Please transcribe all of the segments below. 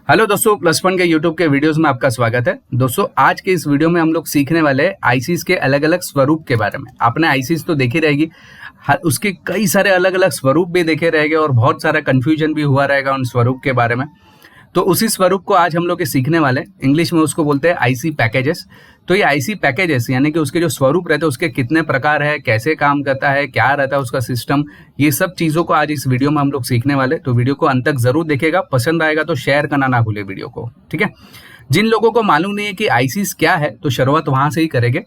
Hello दोस्तों, plus one के YouTube के वीडियोस में आपका स्वागत है। दोस्तों, आज के इस वीडियो में हम लोग सीखने वाले हैं आईसीज के अलग अलग स्वरूप के बारे में। आपने आईसीज तो देखी रहेगी, उसके कई सारे अलग अलग स्वरूप भी देखे रहेंगे और बहुत सारा कंफ्यूजन भी हुआ रहेगा उन स्वरूप के बारे में। तो उसी स्वरूप को आज हम लोग सीखने वाले हैं। इंग्लिश में उसको बोलते हैं आईसी पैकेजेस। तो ये आईसी पैकेजेस यानी कि उसके जो स्वरूप रहते हैं, उसके कितने प्रकार है, कैसे काम करता है, क्या रहता है उसका सिस्टम, ये सब चीज़ों को आज इस वीडियो में हम लोग सीखने वाले। तो वीडियो को अंत तक जरूर देखेगा, पसंद आएगा तो शेयर करना ना भूले वीडियो को, ठीक है। जिन लोगों को मालूम नहीं है कि आईसीस क्या है, तो शुरुआत वहां से ही करेंगे।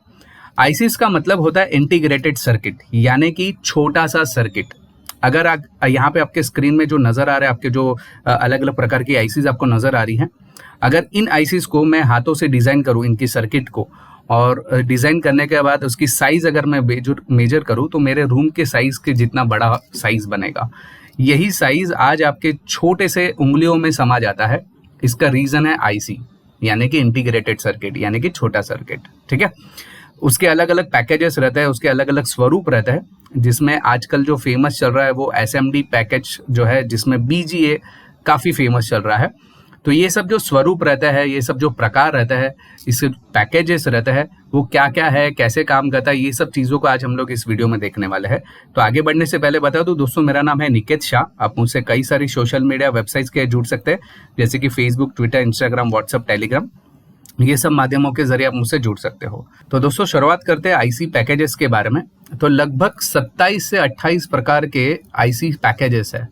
आईसीस का मतलब होता है इंटीग्रेटेड सर्किट, यानी कि छोटा सा सर्किट। अगर आप यहाँ पे आपके स्क्रीन में जो नजर आ रहा है, आपके जो अलग अलग प्रकार की आईसीज आपको नजर आ रही हैं, अगर इन आईसीज को मैं हाथों से डिजाइन करूँ, इनकी सर्किट को, और डिजाइन करने के बाद उसकी साइज अगर मैं मेजर करूँ तो मेरे रूम के साइज के जितना बड़ा साइज बनेगा। यही साइज आज आपके छोटे से उंगलियों में समा जाता है। इसका रीजन है आईसी, यानी कि इंटीग्रेटेड सर्किट, यानी कि छोटा सर्किट, ठीक है। उसके अलग अलग पैकेजेस रहते हैं, उसके अलग अलग स्वरूप रहते हैं, जिसमें आजकल जो फेमस चल रहा है वो एसएमडी पैकेज जो है, जिसमें बीजीए काफ़ी फेमस चल रहा है। तो ये सब जो स्वरूप रहता है, ये सब जो प्रकार रहता है, इस पैकेजेस रहता है, वो क्या क्या है, कैसे काम करता है, ये सब चीज़ों को आज हम लोग इस वीडियो में देखने वाले हैं। तो आगे बढ़ने से पहले बता दूं दोस्तों, मेरा नाम है निकेत शाह। आप मुझसे कई सारी सोशल मीडिया वेबसाइट्स के जुड़ सकते हैं, जैसे कि Facebook, Twitter, Instagram, WhatsApp, Telegram. ये सब माध्यमों के जरिए आप मुझसे जुड़ सकते हो। तो दोस्तों, शुरुआत करते हैं आईसी पैकेजेस के बारे में। तो लगभग 27 से 28 प्रकार के आईसी पैकेजेस है।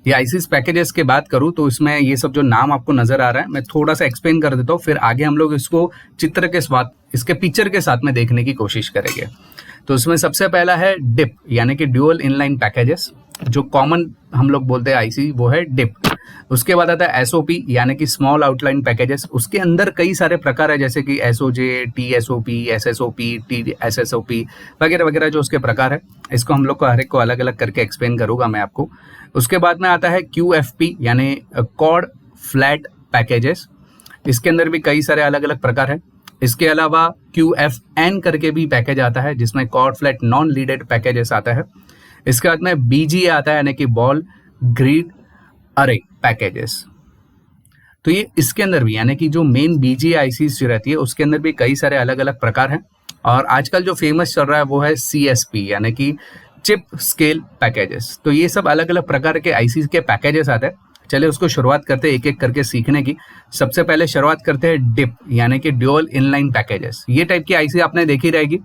ये आईसी पैकेजेस के बात करूं तो इसमें ये सब जो नाम आपको नजर आ रहा है, मैं थोड़ा सा एक्सप्लेन कर देता हूँ, फिर आगे हम लोग इसको चित्र के साथ, इसके पिक्चर के साथ में देखने की कोशिश करेंगे। तो इसमें सबसे पहला है डिप, यानी कि ड्यूअल इनलाइन पैकेजेस। जो कॉमन हम लोग बोलते हैं आईसी, वो है डिप। उसके बाद आता है एसओपी, यानी कि स्मॉल आउटलाइन पैकेजेस। उसके अंदर कई सारे प्रकार है, जैसे कि एसओजे, टीएसओपी, एसएसओपी, टीएसएसओपी वगैरह वगैरह जो उसके प्रकार है। इसको हम लोग को हर एक को अलग अलग करके एक्सप्लेन करूंगा मैं आपको। उसके बाद में आता है क्यूएफपी, यानी कॉर्ड फ्लैट पैकेजेस। इसके अंदर भी कई सारे अलग अलग प्रकार है। इसके अलावा क्यूएफएन करके भी पैकेज आता है, जिसमें quad flat non leaded packages आता है। इसके बाद में बीजीए आता है, यानी कि बॉल ग्रिड अरे पैकेजेस। तो ये इसके अंदर भी, यानी कि जो मेन बीजीए आईसीज जो रहती है, उसके अंदर भी कई सारे अलग अलग प्रकार हैं। और आजकल जो फेमस चल रहा है वो है सीएसपी, यानी कि चिप स्केल पैकेजेस। तो ये सब अलग अलग प्रकार के आईसीज के पैकेजेस आते हैं। चलिए उसको शुरुआत करते हैं एक एक करके सीखने की। सबसे पहले शुरुआत करते हैं डिप, यानी कि ड्यूअल इनलाइन पैकेजेस। ये टाइप की आईसी आपने देखी रहेगी।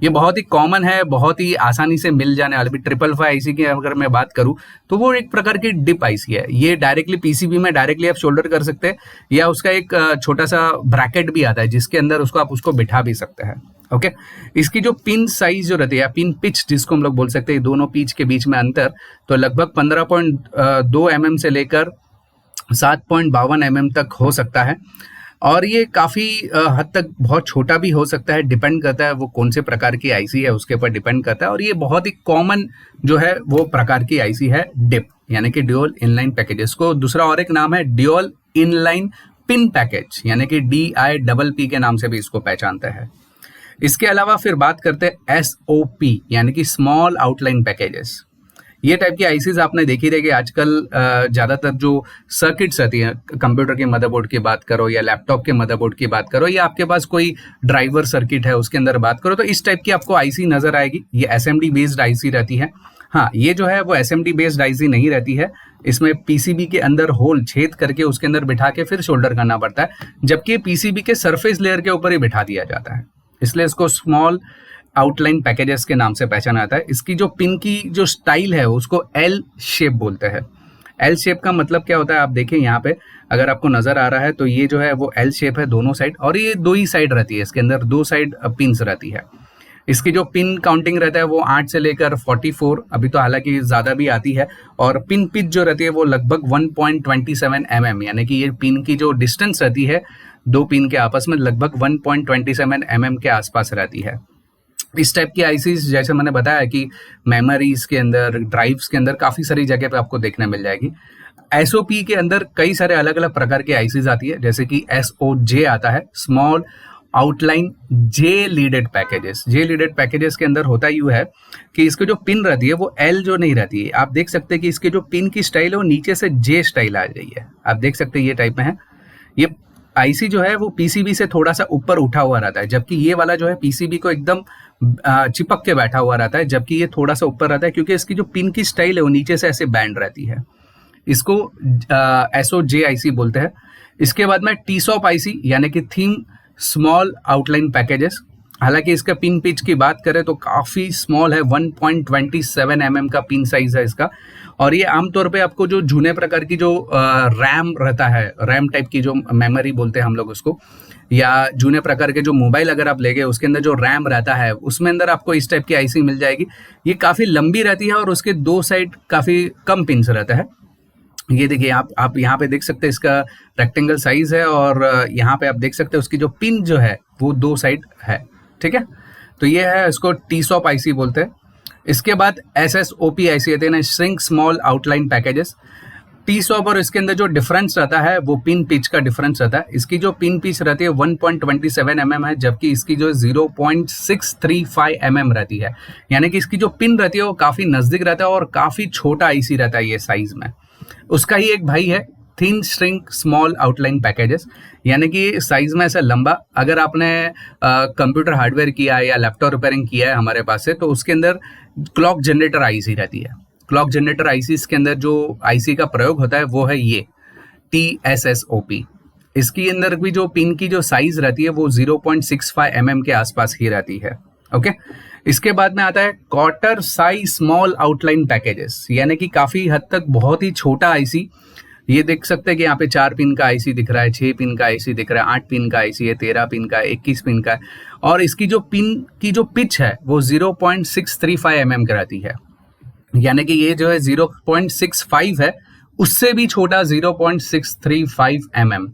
ये बहुत ही कॉमन है, बहुत ही आसानी से मिल जाने वाली। 555 आईसी की अगर मैं बात करूं तो वो एक प्रकार की डिप आईसी है। ये डायरेक्टली पीसीबी में डायरेक्टली आप शोल्डर कर सकते हैं, या उसका एक छोटा सा ब्रैकेट भी आता है, जिसके अंदर उसको आप उसको बिठा भी सकते हैं। ओके। इसकी जो पिन साइज जो रहती है, पिन पिच जिसको हम लोग बोल सकते हैं, दोनों पिच के बीच में अंतर, तो लगभग 15.2 mm से लेकर 7.52 mm तक हो सकता है। और ये काफ़ी हद तक बहुत छोटा भी हो सकता है, डिपेंड करता है वो कौन से प्रकार की आईसी है, उसके ऊपर डिपेंड करता है। और ये बहुत ही कॉमन जो है वो प्रकार की आईसी है डिप, यानी कि ड्यूअल इनलाइन पैकेजेस को। दूसरा और एक नाम है ड्यूअल इनलाइन पिन पैकेज, यानी कि DIPP के नाम से भी इसको पहचानते हैं। इसके अलावा फिर बात करते हैं एसओपी, यानी कि स्मॉल आउटलाइन पैकेजेस। ये टाइप की आईसीज आपने देखी रहेगी आजकल। ज़्यादातर जो सर्किट्स रहती हैं, कंप्यूटर के मदरबोर्ड की बात करो या लैपटॉप के मदरबोर्ड की बात करो, या आपके पास कोई ड्राइवर सर्किट है उसके अंदर बात करो, तो इस टाइप की आपको आईसी नजर आएगी। ये एसएमडी बेस्ड आईसी रहती है। हाँ, ये जो है वो एसएमडी बेस्ड आईसी नहीं रहती है। इसमें पीसीबी के अंदर होल छेद करके उसके अंदर बिठा के फिर शोल्डर करना पड़ता है, जबकि पीसीबी के सरफेस लेयर के ऊपर ही बिठा दिया जाता है। इसलिए इसको स्मॉल आउटलाइन पैकेजेस के नाम से पहचाना जाता है। इसकी जो पिन की जो स्टाइल है उसको एल शेप बोलते हैं। एल शेप का मतलब क्या होता है, आप देखें यहाँ पे अगर आपको नजर आ रहा है, तो ये जो है वो एल शेप है दोनों साइड, और ये दो ही साइड रहती है। इसके अंदर दो साइड पिन्स रहती है। इसकी जो पिन काउंटिंग रहता है वो 8 से लेकर 44, अभी तो हालांकि ज्यादा भी आती है। और पिन पिच जो रहती है वो लगभग 1.27 mm, यानी कि ये पिन की जो डिस्टेंस रहती है दो पिन के आपस में, लगभग 1.27 mm के आसपास रहती है। इस टाइप की आईसीज, जैसे मैंने बताया कि मेमोरीज के अंदर, ड्राइव्स के अंदर काफ़ी सारी जगह पे आपको देखने मिल जाएगी। एसओपी के अंदर कई सारे अलग अलग प्रकार की आईसीज आती है, जैसे कि एसओजे आता है, स्मॉल आउटलाइन जे लीडेड पैकेजेस। जे लीडेड पैकेजेस के अंदर होता यूँ है कि इसकी जो पिन रहती है वो एल जो नहीं रहती है। आप देख सकते हैं कि इसके जो पिन की स्टाइल है वो नीचे से जे स्टाइल आ गई है। आप देख सकते हैं ये टाइप में है। ये आईसी जो है वो पीसीबी से थोड़ा सा ऊपर उठा हुआ रहता है, जबकि ये वाला जो है पीसीबी को एकदम चिपक के बैठा हुआ रहता है, जबकि ये थोड़ा सा ऊपर रहता है क्योंकि इसकी जो पिन की स्टाइल है वो नीचे से ऐसे बैंड रहती है। इसको एसओजे आईसी बोलते हैं। इसके बाद में टीसॉप आईसी यानी कि थीम स्मॉल आउटलाइन पैकेजेस। हालांकि इसका पिन पिच की बात करें तो काफ़ी स्मॉल है, 1.27 mm का पिन साइज है इसका। और ये आमतौर पे आपको जो जूने प्रकार की जो रैम रहता है, रैम टाइप की जो मेमोरी बोलते हैं हम लोग उसको, या जूने प्रकार के जो मोबाइल अगर आप लेंगे उसके अंदर जो रैम रहता है उसमें अंदर आपको इस टाइप की आईसी मिल जाएगी। ये काफ़ी लंबी रहती है और उसके दो साइड काफ़ी कम पिन्स रहता है। ये देखिए आप यहाँ पे देख सकते हैं इसका रेक्टेंगल साइज है, और यहाँ पे आप देख सकते हैं उसकी जो पिन जो है वो दो साइड है। ठीक है, तो ये है, इसको टीसॉप आईसी बोलते हैं। इसके बाद एसएसओपी आईसी आते हैं, श्रिंक स्मॉल आउटलाइन पैकेजेस। टीसॉप और इसके अंदर जो डिफरेंस रहता है वो पिन पिच का डिफरेंस रहता है। इसकी जो पिन पिच रहती है 1.27 mm है, जबकि इसकी जो 0.635 mm रहती है। यानी कि इसकी जो पिन रहती है वो काफ़ी नज़दीक रहता है और काफ़ी छोटा आईसी रहता है ये साइज में। उसका ही एक भाई है thin shrink small outline packages, यानी कि साइज में ऐसा लंबा। अगर आपने कंप्यूटर हार्डवेयर किया है या लैपटॉप रिपेयरिंग किया है हमारे पास से, तो उसके अंदर क्लॉक जनरेटर आईसी रहती है। क्लॉक जनरेटर आईसी के अंदर जो आईसी का प्रयोग होता है वो है ये TSSOP। इसकी अंदर भी जो पिन की जो साइज रहती है वो 0.65 mm के आसपास ही रहती है। ओके, इसके बाद में आता है quarter size small outline packages, यानी कि काफ़ी हद तक बहुत ही छोटा आईसी। ये देख सकते हैं कि यहाँ पे 4 पिन का आईसी दिख रहा है, 6 पिन का आईसी दिख रहा है, 8 पिन का आईसी है, 13 पिन का, 21 पिन का है। और इसकी जो पिन की जो पिच है वो 0.635 mm की रहती है। यानी कि ये जो है 0.65 है, उससे भी छोटा 0.635 mm।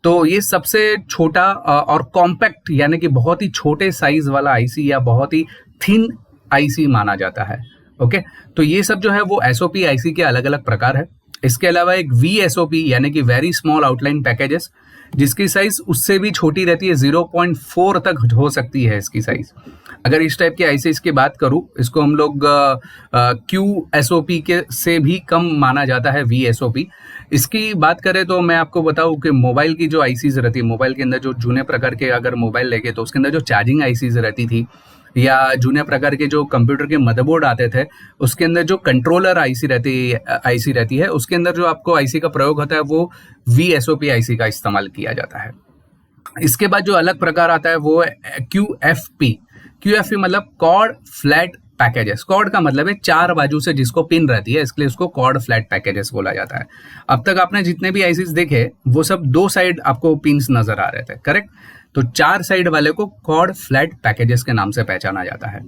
तो ये सबसे छोटा और कॉम्पैक्ट यानी कि बहुत ही छोटे साइज वाला आईसी या बहुत ही थिन आईसी माना जाता है। ओके, तो ये सब जो है वो एसओपी आईसी के अलग अलग प्रकार है। इसके अलावा एक VSOP यानी कि वेरी स्मॉल आउटलाइन पैकेजेस, जिसकी साइज उससे भी छोटी रहती है, 0.4 तक हो सकती है इसकी साइज। अगर इस टाइप की आईसी की बात करूं, इसको हम लोग QSOP के से भी कम माना जाता है, VSOP। इसकी बात करें तो मैं आपको बताऊं कि मोबाइल की जो आईसीज रहती है, मोबाइल के अंदर जो जूने प्रकार के अगर मोबाइल लेके तो उसके अंदर जो चार्जिंग आईसीज रहती थी, या जूने प्रकार के जो कंप्यूटर के मदरबोर्ड आते थे उसके अंदर जो कंट्रोलर आईसी रहती है उसके अंदर जो आपको आईसी का प्रयोग होता है वो VSOP आईसी का इस्तेमाल किया जाता है। इसके बाद जो अलग प्रकार आता है वो है QFP मतलब कॉर्ड फ्लैट पैकेजेस। कॉर्ड का मतलब है 4 बाजू से जिसको पिन रहती है, इसलिए उसको कॉर्ड फ्लैट पैकेजेस बोला जाता है। अब तक आपने जितने भी आईसीज देखे वो सब 2 साइड आपको पिन्स नजर आ रहे थे, करेक्ट? तो 4 साइड वाले को कॉर्ड फ्लैट पैकेजेस के नाम से पहचाना जाता है।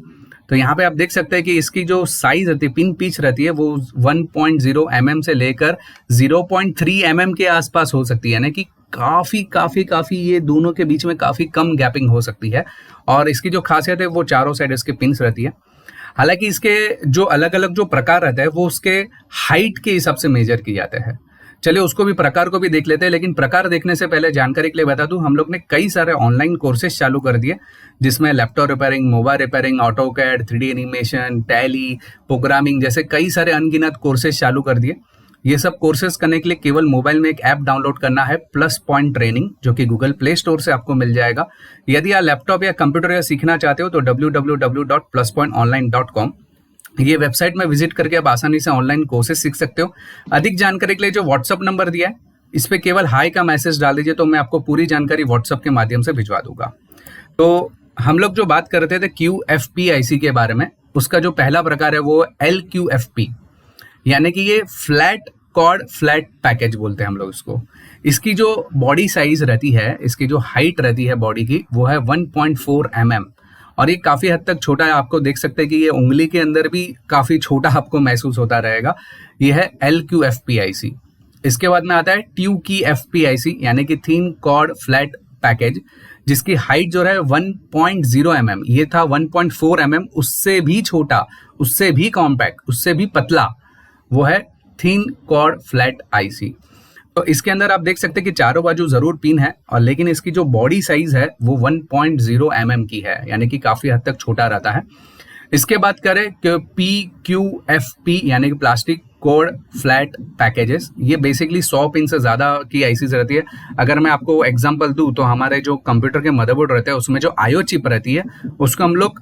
तो यहाँ पे आप देख सकते हैं कि इसकी जो साइज रहती है, पिन पिच रहती है, वो 1.0 mm से लेकर 0.3 mm के आसपास हो सकती है, यानी कि काफी ये दोनों के बीच में काफी कम गैपिंग हो सकती है। और इसकी जो खासियत है वो चारों साइड इसके पिन्स रहती है। हालांकि इसके जो अलग अलग जो प्रकार रहता है वो उसके हाइट के हिसाब से मेजर किए जाते हैं। चलिए उसको भी, प्रकार को भी देख लेते हैं, लेकिन प्रकार देखने से पहले जानकारी के लिए बता दूं, हम लोग ने कई सारे ऑनलाइन कोर्सेज चालू कर दिए, जिसमें laptop repairing, mobile repairing, AutoCAD, 3D animation, tally, programming जैसे कई सारे अनगिनत कोर्सेज चालू कर दिए। ये सब कोर्सेज करने के लिए केवल मोबाइल में एक ऐप डाउनलोड करना है, प्लस पॉइंट ट्रेनिंग, जो कि गूगल प्ले स्टोर से आपको मिल जाएगा। यदि आप लैपटॉप या कंप्यूटर या सीखना चाहते हो तो www.pluspointonline.com ये वेबसाइट में विजिट करके आप आसानी से ऑनलाइन कोर्सेज सीख सकते हो। अधिक जानकारी के लिए जो व्हाट्सअप नंबर दिया है इस पे केवल हाई का मैसेज डाल दीजिए, तो मैं आपको पूरी जानकारी व्हाट्सअप के माध्यम से भिजवा दूंगा। तो हम लोग जो बात कर रहे थे QFP आईसी के बारे में, उसका जो पहला प्रकार है वो LQFP, यानी कि ये फ्लैट कॉर्ड फ्लैट पैकेज बोलते हैं हम लोग इसको। इसकी जो बॉडी साइज रहती है, इसकी जो हाइट रहती है बॉडी की, वो है 1.4 mm, और ये काफ़ी हद तक छोटा है। आपको देख सकते हैं कि ये उंगली के अंदर भी काफ़ी छोटा आपको महसूस होता रहेगा। ये है LQFP आईसी। इसके बाद में आता है TUKFP आईसी, यानी कि थीन कॉर्ड फ्लैट पैकेज, जिसकी हाइट जो है 1.0 mm, ये था 1.4 mm, उससे भी छोटा, उससे भी कॉम्पैक्ट, उससे भी पतला, वो है थीन कॉर्ड फ्लैट आईसी। तो इसके अंदर आप देख सकते हैं कि चारों बाजू जरूर पिन है, और लेकिन इसकी जो बॉडी साइज है वो 1.0 mm की है, यानी कि काफी हद तक छोटा रहता है। इसके बाद करें कि PQFP यानी कि प्लास्टिक कोड फ्लैट पैकेजेस, ये बेसिकली 100 पिन से ज़्यादा की आईसीज रहती है। अगर मैं आपको एग्जांपल दूं तो हमारे जो कंप्यूटर के मदरबोर्ड रहते हैं उसमें जो आईओ चिप रहती है उसको हम लोग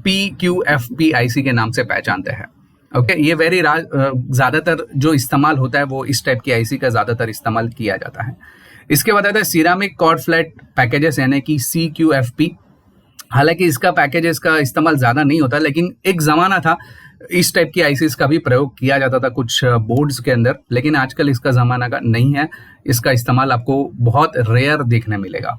PQFP आईसी के नाम से पहचानते हैं। ओके, ये ज़्यादातर जो इस्तेमाल होता है वो इस टाइप की आईसी का ज़्यादातर इस्तेमाल किया जाता है। इसके बाद आता है सिरामिक कॉर्ड फ्लैट पैकेजेस यानी कि CQFP। हालांकि इसका पैकेजेस का इस्तेमाल ज़्यादा नहीं होता, लेकिन एक ज़माना था इस टाइप की आईसीज का भी प्रयोग किया जाता था कुछ बोर्ड्स के अंदर, लेकिन आजकल इसका ज़माना का नहीं है। इसका इस्तेमाल आपको बहुत रेयर देखने मिलेगा।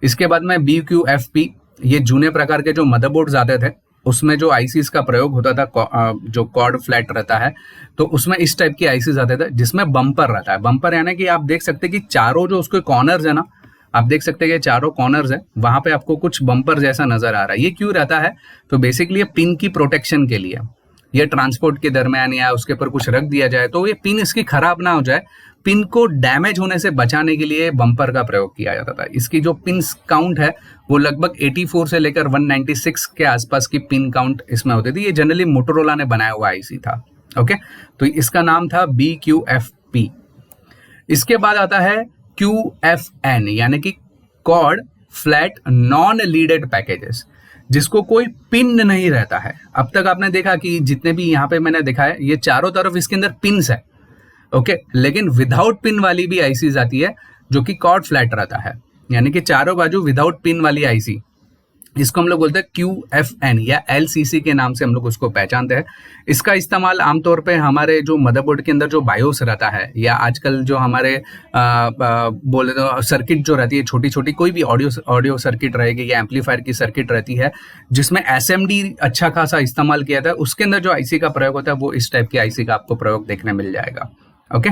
इसके बाद में BQFP, ये जूने प्रकार के जो मदरबोर्ड्स आते थे उसमें जो आईसीज का प्रयोग होता था, जो कॉर्ड फ्लैट रहता है, तो उसमें इस टाइप की आईसीज आते थे जिसमें बम्पर रहता है। बम्पर यानी कि आप देख सकते हैं कि चारों जो उसके कॉर्नर्स है ना, आप देख सकते हैं कि चारों कॉर्नर्स है, वहां पे आपको कुछ बम्पर जैसा नजर आ रहा है। ये क्यों रहता है? तो बेसिकली पिन की प्रोटेक्शन के लिए, ये ट्रांसपोर्ट के दरमियान या उसके ऊपर कुछ रख दिया जाए तो ये पिन इसकी खराब ना हो जाए, पिन को डैमेज होने से बचाने के लिए बम्पर का प्रयोग किया जाता था। इसकी जो पिन काउंट है वो लगभग 84 से लेकर 196 के आसपास की पिन काउंट इसमें होती थी। ये जनरली मोटोरोला ने बनाया हुआ आईसी था। ओके, तो इसका नाम था BQFP। इसके बाद आता है QFN यानी कि quad flat non leaded packages, जिसको कोई पिन नहीं रहता है। अब तक आपने देखा कि जितने भी यहाँ पे मैंने देखा है ये चारों तरफ इसके अंदर पिन्स है। ओके, लेकिन विदाउट पिन वाली भी आईसीज आती है जो कि कॉर्ड फ्लैट रहता है, यानी कि चारों बाजू विदाउट पिन वाली आईसी, इसको हम लोग बोलते हैं QFN या LCC के नाम से हम लोग उसको पहचानते हैं। इसका इस्तेमाल आमतौर पे हमारे जो मदरबोर्ड के अंदर जो बायोस रहता है, या आजकल जो हमारे बोले तो सर्किट जो रहती है, छोटी छोटी कोई भी ऑडियो सर्किट रहेगी या एम्पलीफायर की सर्किट रहती है जिसमें SMD अच्छा खासा इस्तेमाल किया था, उसके अंदर जो आईसी का प्रयोग होता है वो इस टाइप की आईसी का आपको प्रयोग देखने मिल जाएगा। ओके,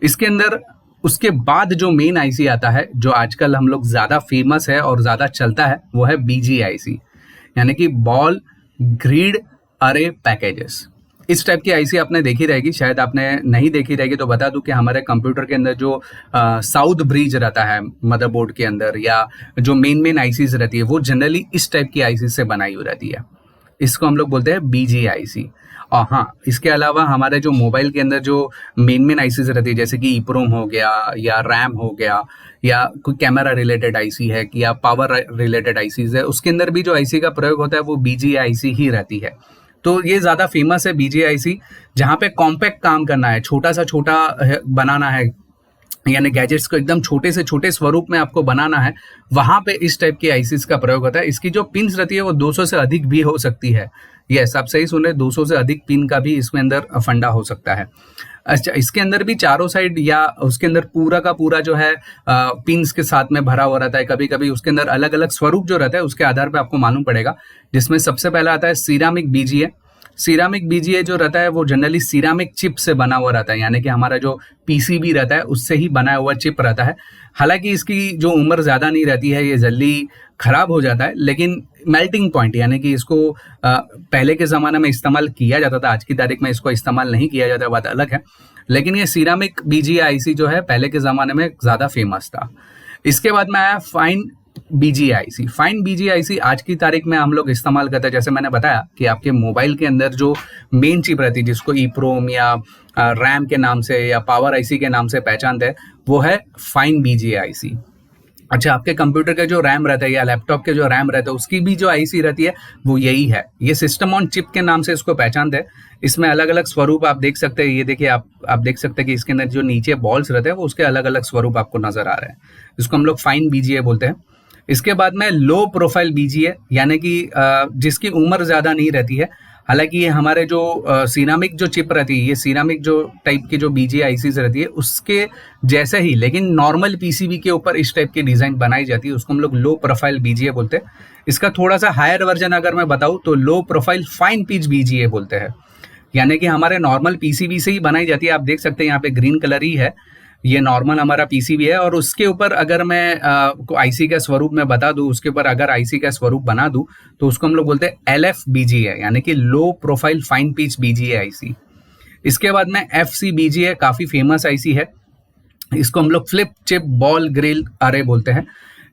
इसके अंदर उसके बाद जो मेन आईसी आता है जो आजकल हम लोग ज्यादा फेमस है और ज्यादा चलता है वो है BGIC यानी कि बॉल ग्रिड अरे पैकेजेस। इस टाइप की आईसी आपने देखी रहेगी, शायद आपने नहीं देखी रहेगी तो बता दूं कि हमारे कंप्यूटर के अंदर जो साउथ ब्रिज रहता है मदरबोर्ड के अंदर, या जो मेन आईसीज रहती है वो जनरली इस टाइप की आईसी से बनाई हुई रहती है। इसको हम लोग बोलते हैं BGIC। और हाँ, इसके अलावा हमारे जो मोबाइल के अंदर जो मेन आईसीज रहती है जैसे कि EEPROM हो गया या रैम हो गया या कोई कैमरा रिलेटेड आईसी है या पावर रिलेटेड आईसीज है, उसके अंदर भी जो आईसी का प्रयोग होता है वो BGIC ही रहती है। तो ये ज़्यादा फेमस है BGIC, जहाँ पे कॉम्पैक्ट काम करना है, छोटा सा छोटा बनाना है, यानी गैजेट्स को एकदम छोटे से छोटे स्वरूप में आपको बनाना है, वहां पे इस टाइप की आईसीज का प्रयोग होता है। इसकी जो पिन्स रहती है वो 200 से अधिक भी हो सकती है। यस, आप सही सुन रहे, 200 से अधिक पिन का भी इसमें अंदर फंडा हो सकता है। अच्छा, इसके अंदर भी चारों साइड या उसके अंदर पूरा का पूरा जो है पिन्स के साथ में भरा हुआ रहता है। कभी कभी उसके अंदर अलग अलग स्वरूप जो रहता है उसके आधार पर आपको मालूम पड़ेगा, जिसमें सबसे पहला आता है सिरामिक BGA। सिरामिक BGA जो रहता है वो जनरली सिरामिक चिप से बना हुआ रहता है, यानी कि हमारा जो PCB रहता है उससे ही बनाया हुआ चिप रहता है। हालांकि इसकी जो उम्र ज़्यादा नहीं रहती है, ये जल्दी खराब हो जाता है, लेकिन मेल्टिंग पॉइंट यानी कि इसको पहले के ज़माने में इस्तेमाल किया जाता था, आज की तारीख में इसको इस्तेमाल नहीं किया जाता, बात अलग है। लेकिन ये सिरामिक BGA आईसी जो है पहले के ज़माने में ज़्यादा फेमस था। इसके बाद में आया फाइन BGIC। फाइन BGIC आज की तारीख में हम लोग इस्तेमाल करते हैं, जैसे मैंने बताया कि आपके मोबाइल के अंदर जो मेन चिप रहती है जिसको EEPROM या रैम के नाम से या पावर आईसी के नाम से पहचानते हैं, वो है फाइन BGIC। अच्छा, आपके कंप्यूटर का जो रैम रहता है या लैपटॉप के जो रैम रहता है उसकी भी जो आईसी रहती है वो यही है। ये सिस्टम ऑन चिप के नाम से इसको पहचानते हैं। इसमें अलग अलग स्वरूप आप देख सकते हैं। ये देखिए, आप देख सकते हैं कि इसके अंदर जो नीचे बॉल्स रहते हैं वो उसके अलग अलग स्वरूप आपको नजर आ रहे हैं, जिसको हम लोग फाइन BGA बोलते हैं। इसके बाद में लो प्रोफाइल BGA यानी कि जिसकी उम्र ज़्यादा नहीं रहती है। हालांकि ये हमारे जो सिरामिक जो चिप रहती है, ये सिरामिक जो टाइप की जो BGA आईसीज रहती है उसके जैसे ही, लेकिन नॉर्मल PCB के ऊपर इस टाइप की डिज़ाइन बनाई जाती है, उसको हम लोग लो प्रोफाइल BGA बोलते हैं। इसका थोड़ा सा हायर वर्जन अगर मैं बताऊँ तो low profile fine pitch BGA बोलते हैं, यानी कि हमारे नॉर्मल PCB से ही बनाई जाती है। आप देख सकते हैं यहाँ पे ग्रीन कलर ही है, ये नॉर्मल हमारा PCB है, और उसके ऊपर अगर मैं आईसी का स्वरूप में बता दूं, उसके ऊपर अगर आईसी का स्वरूप बना दूं तो उसको हम लोग बोलते हैं LF BGA यानी कि low profile fine pitch BGA IC. इसके बाद में FC BGA काफ़ी फेमस आईसी है। इसको हम लोग फ्लिप चिप बॉल ग्रिल अरे बोलते हैं।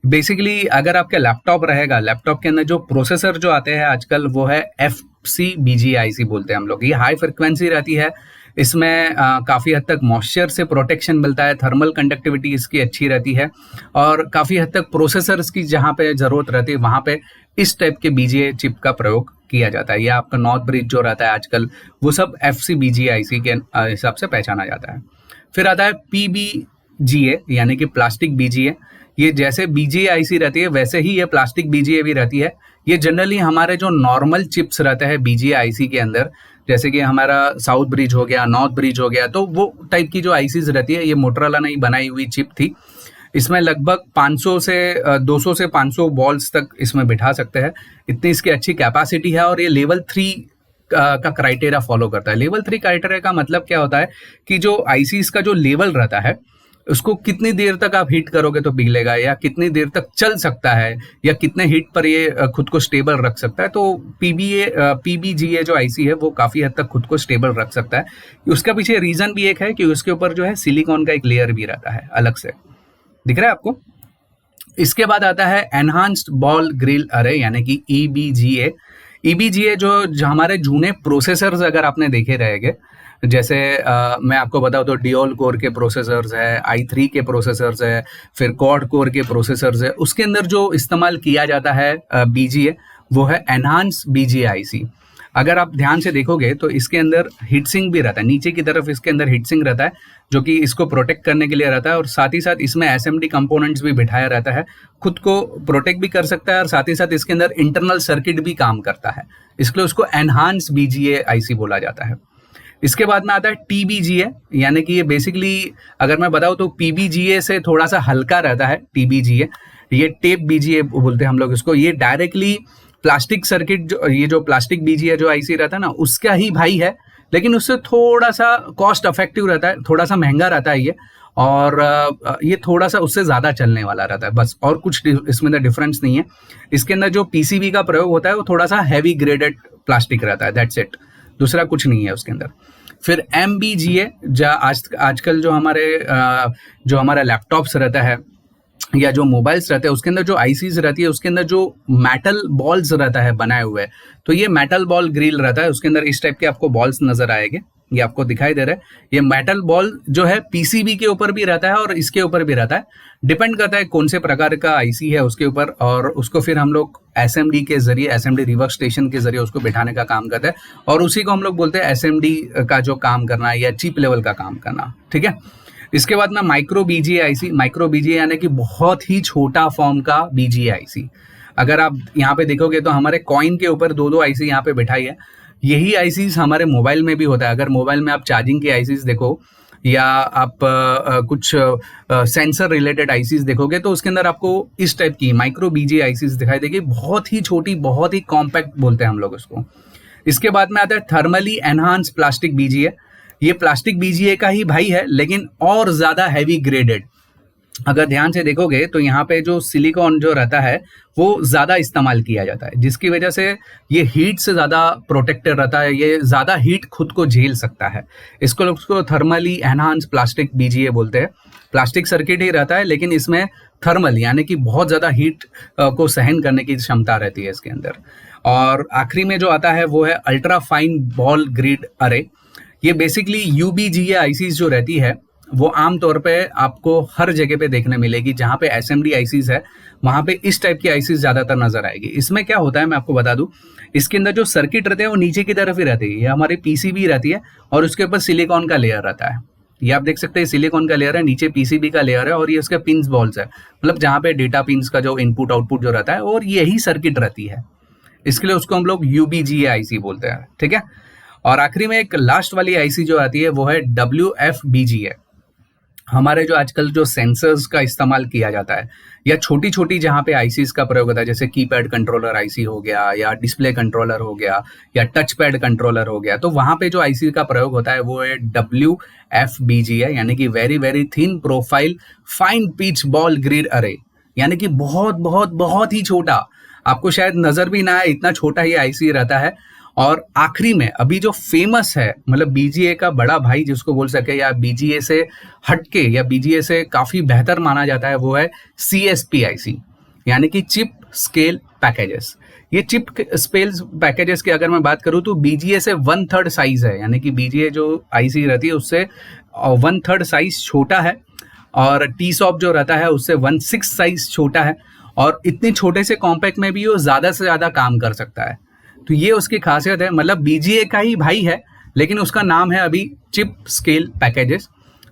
बेसिकली अगर आपका लैपटॉप रहेगा, लैपटॉप के अंदर जो प्रोसेसर जो आते हैं आजकल वो है FCBGIC बोलते हैं हम लोग। ये हाई फ्रिक्वेंसी रहती है, इसमें काफ़ी हद तक मॉइस्चर से प्रोटेक्शन मिलता है, थर्मल कंडक्टिविटी इसकी अच्छी रहती है, और काफ़ी हद तक प्रोसेसर्स की जहाँ पे ज़रूरत रहती है वहाँ पे इस टाइप के BGA चिप का प्रयोग किया जाता है। या आपका नॉर्थ ब्रिज जो रहता है आजकल, वो सब FCBGIC के हिसाब से पहचाना जाता है। फिर आता है PBGA यानी कि प्लास्टिक BGA। ये जैसे BGA-IC रहती है वैसे ही ये प्लास्टिक BGA भी रहती है। ये जनरली हमारे जो नॉर्मल चिप्स रहते हैं BGA-IC के अंदर, जैसे कि हमारा साउथ ब्रिज हो गया, नॉर्थ ब्रिज हो गया, तो वो टाइप की जो आईसीज रहती है, ये मोटरोला ने बनाई हुई चिप थी। इसमें लगभग 500 से 200 से 500 बॉल्स तक इसमें बिठा सकते हैं, इतनी इसकी अच्छी कैपेसिटी है। और ये लेवल 3 का क्राइटेरिया फॉलो करता है। लेवल 3 क्राइटेरिया का मतलब क्या होता है कि जो आईसीज का जो लेवल रहता है उसको कितनी देर तक आप हीट करोगे तो पिघलेगा, या कितनी देर तक चल सकता है, या कितने हीट पर ये खुद को स्टेबल रख सकता है। तो PBGA जो आईसी है वो काफ़ी हद तक खुद को स्टेबल रख सकता है। उसका पीछे रीज़न भी एक है कि उसके ऊपर जो है सिलिकॉन का एक लेयर भी रहता है अलग से, दिख रहा है आपको। इसके बाद आता है एनहांस्ड बॉल ग्रिल अरे यानी कि EBGA। EBGA जो हमारे जूने प्रोसेसर्स अगर आपने देखे रहेंगे, जैसे मैं आपको बताऊँ तो डियोल कोर के प्रोसेसर्स है, i3 के प्रोसेसर्स है, फिर क्वाड कोर के प्रोसेसर्स है, उसके अंदर जो इस्तेमाल किया जाता है BGA वो है एनहांस BGA IC। अगर आप ध्यान से देखोगे तो इसके अंदर हीट सिंक भी रहता है, नीचे की तरफ इसके अंदर हीट सिंक रहता है जो कि इसको प्रोटेक्ट करने के लिए रहता है, और साथ ही साथ इसमें SMD कंपोनेंट्स भी बिठाया रहता है, खुद को प्रोटेक्ट भी कर सकता है, और साथ ही साथ इसके अंदर इंटरनल सर्किट भी काम करता है, इसलिए उसको एनहांस BGA IC बोला जाता है। इसके बाद में आता है TBGA, यानी कि ये बेसिकली अगर मैं बताऊँ तो PBGA से थोड़ा सा हल्का रहता है TBGA। ये टेप BGA बोलते हैं हम लोग इसको। ये डायरेक्टली प्लास्टिक सर्किट ये जो प्लास्टिक BGA जो IC रहता है ना, उसका ही भाई है, लेकिन उससे थोड़ा सा कॉस्ट इफेक्टिव रहता है, थोड़ा सा महंगा रहता है ये, और ये थोड़ा सा उससे ज़्यादा चलने वाला रहता है बस, और कुछ इसमें तो डिफरेंस नहीं है। इसके अंदर जो PCB का प्रयोग होता है वो थोड़ा सा हैवी ग्रेडेड प्लास्टिक रहता है, दैट्स इट, दूसरा कुछ नहीं है उसके अंदर। फिर MBGA आजकल जो हमारा लैपटॉप्स रहता है या जो मोबाइल्स रहते हैं उसके अंदर जो आईसीज रहती है, उसके अंदर जो मेटल बॉल्स रहता है बनाए हुए, तो ये मेटल बॉल ग्रिल रहता है। उसके अंदर इस टाइप के आपको बॉल्स नजर आएंगे, ये आपको दिखाई दे रहा है। ये मेटल बॉल जो है PCB के ऊपर भी रहता है और इसके ऊपर भी रहता है, डिपेंड करता है कौन से प्रकार का आईसी है उसके ऊपर, और उसको फिर हम लोग SMD के जरिए, SMD रिवर्क स्टेशन के जरिए उसको बिठाने का काम करते हैं, और उसी को हम लोग बोलते हैं SMD का जो काम करना या चिप लेवल का काम करना, ठीक है। इसके बाद में micro BGA IC। Micro BGA यानी कि बहुत ही छोटा फॉर्म का BGA IC। अगर आप यहाँ पे देखोगे तो हमारे कॉइन के ऊपर 2-2 IC यहाँ पे बिठाई है। यही ICs हमारे मोबाइल में भी होता है। अगर मोबाइल में आप चार्जिंग की ICs देखो, या आप कुछ सेंसर रिलेटेड ICs देखोगे, तो उसके अंदर आपको इस टाइप की माइक्रो BGA ICs दिखाई देगी, बहुत ही छोटी, बहुत ही कॉम्पैक्ट बोलते हैं हम लोग उसको। इसके बाद में आता है थर्मली एनहांस प्लास्टिक BGA। ये प्लास्टिक BGA का ही भाई है, लेकिन और ज्यादा हैवी ग्रेडेड। अगर ध्यान से देखोगे तो यहाँ पे जो सिलिकॉन जो रहता है वो ज्यादा इस्तेमाल किया जाता है, जिसकी वजह से ये हीट से ज्यादा प्रोटेक्टेड रहता है, ये ज्यादा हीट खुद को झेल सकता है। इसको थर्मली एनहांस प्लास्टिक BGA बोलते हैं। प्लास्टिक सर्किट ही रहता है, लेकिन इसमें थर्मल यानी कि बहुत ज्यादा हीट को सहन करने की क्षमता रहती है इसके अंदर। और आखिरी में जो आता है वो है अल्ट्रा फाइन बॉल ग्रिड अरे। ये बेसिकली UBGA ICs जो रहती है वो आमतौर पे आपको हर जगह पे देखने मिलेगी। जहाँ पे SMD ICs है वहाँ पे इस टाइप की ICs ज़्यादातर नजर आएगी। इसमें क्या होता है मैं आपको बता दूं, इसके अंदर जो सर्किट रहते हैं वो नीचे की तरफ ही रहती है। ये हमारी PCB रहती है और उसके ऊपर सिलिकॉन का लेयर रहता है। ये आप देख सकते हैं सिलिकॉन का लेयर है, नीचे PCB का लेयर है, और ये उसके पिंस बॉल्स है, मतलब जहाँ पे डेटा पिंस का जो इनपुट आउटपुट जो रहता है, और यही सर्किट रहती है। इसके लिए उसको हम लोग UBGA IC बोलते हैं, ठीक है। और आखिरी में एक लास्ट वाली IC जो आती है वो है WFBGA। हमारे जो आजकल जो सेंसर्स का इस्तेमाल किया जाता है, या छोटी छोटी जहाँ पे ICs का प्रयोग होता है, जैसे कीपैड कंट्रोलर IC हो गया, या डिस्प्ले कंट्रोलर हो गया, या टच पैड कंट्रोलर हो गया, तो वहाँ पे जो IC का प्रयोग होता है वो है WFBGA, यानी कि very very thin profile fine pitch ball grid अरे, यानी कि बहुत बहुत बहुत ही छोटा, आपको शायद नजर भी ना आए इतना छोटा ही IC रहता है। और आखिरी में अभी जो फेमस है, मतलब बीजीए का बड़ा भाई जिसको बोल सके, या बीजीए से हटके या बीजीए से काफी बेहतर माना जाता है, वो है CSPIC, यानी कि चिप स्केल पैकेजेस। ये चिप स्केल पैकेजेस की अगर मैं बात करूं तो बीजीए से 1/3 साइज है, यानी कि बीजीए जो आईसी रहती है उससे 1/3 साइज छोटा है, और टी-सॉप जो रहता है उससे 1/6 साइज छोटा है, और इतने छोटे से कॉम्पैक्ट में भी वो ज्यादा से ज्यादा काम कर सकता है। तो ये उसकी खासियत है, मतलब बीजीए का ही भाई है, लेकिन उसका नाम है अभी चिप स्केल पैकेजेस,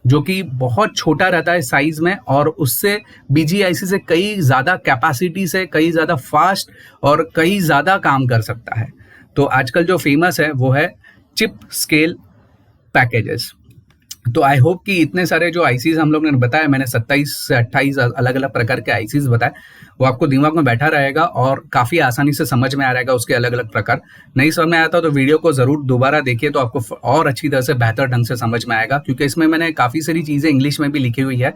जो कि बहुत छोटा रहता है साइज में, और उससे बीजीआईसी से कई ज़्यादा कैपेसिटी से, कई ज़्यादा फास्ट और कई ज़्यादा काम कर सकता है। तो आजकल जो फेमस है वो है चिप स्केल पैकेजेस। तो आई होप कि इतने सारे जो आईसीज हम लोग ने बताया, मैंने 27 से 28 अलग अलग प्रकार के आईसीज बताए, वो आपको दिमाग में बैठा रहेगा और काफ़ी आसानी से समझ में आ रहेगा उसके अलग अलग प्रकार। नहीं समझ में आता तो वीडियो को ज़रूर दोबारा देखिए, तो आपको और अच्छी तरह से बेहतर ढंग से समझ में आएगा, क्योंकि इसमें मैंने काफ़ी सारी चीज़ें इंग्लिश में भी लिखी हुई है।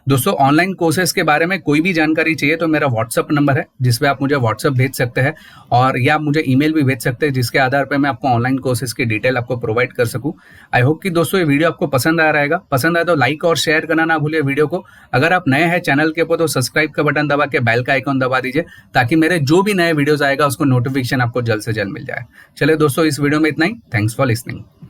दोस्तों, ऑनलाइन कोर्सेज के बारे में कोई भी जानकारी चाहिए तो मेरा व्हाट्सअप नंबर है, जिसपे आप मुझे व्हाट्सअप भेज सकते हैं, और या आप मुझे ईमेल भी भेज सकते हैं, जिसके आधार पर मैं आपको ऑनलाइन कोर्सेज की डिटेल आपको प्रोवाइड कर सकूं। आई होप कि दोस्तों ये वीडियो आपको पसंद आ रहेगा। पसंद आए तो लाइक और शेयर करना ना भूलिए वीडियो को। अगर आप नए हैं चैनल के ऊपर तो सब्सक्राइब का बटन दबा के बेल का आइकॉन दबा दीजिए, ताकि मेरे जो भी नए वीडियोस आएगा उसको नोटिफिकेशन आपको जल्द से जल्द मिल जाए। चलिए दोस्तों, इस वीडियो में इतना ही। Thanks for listening.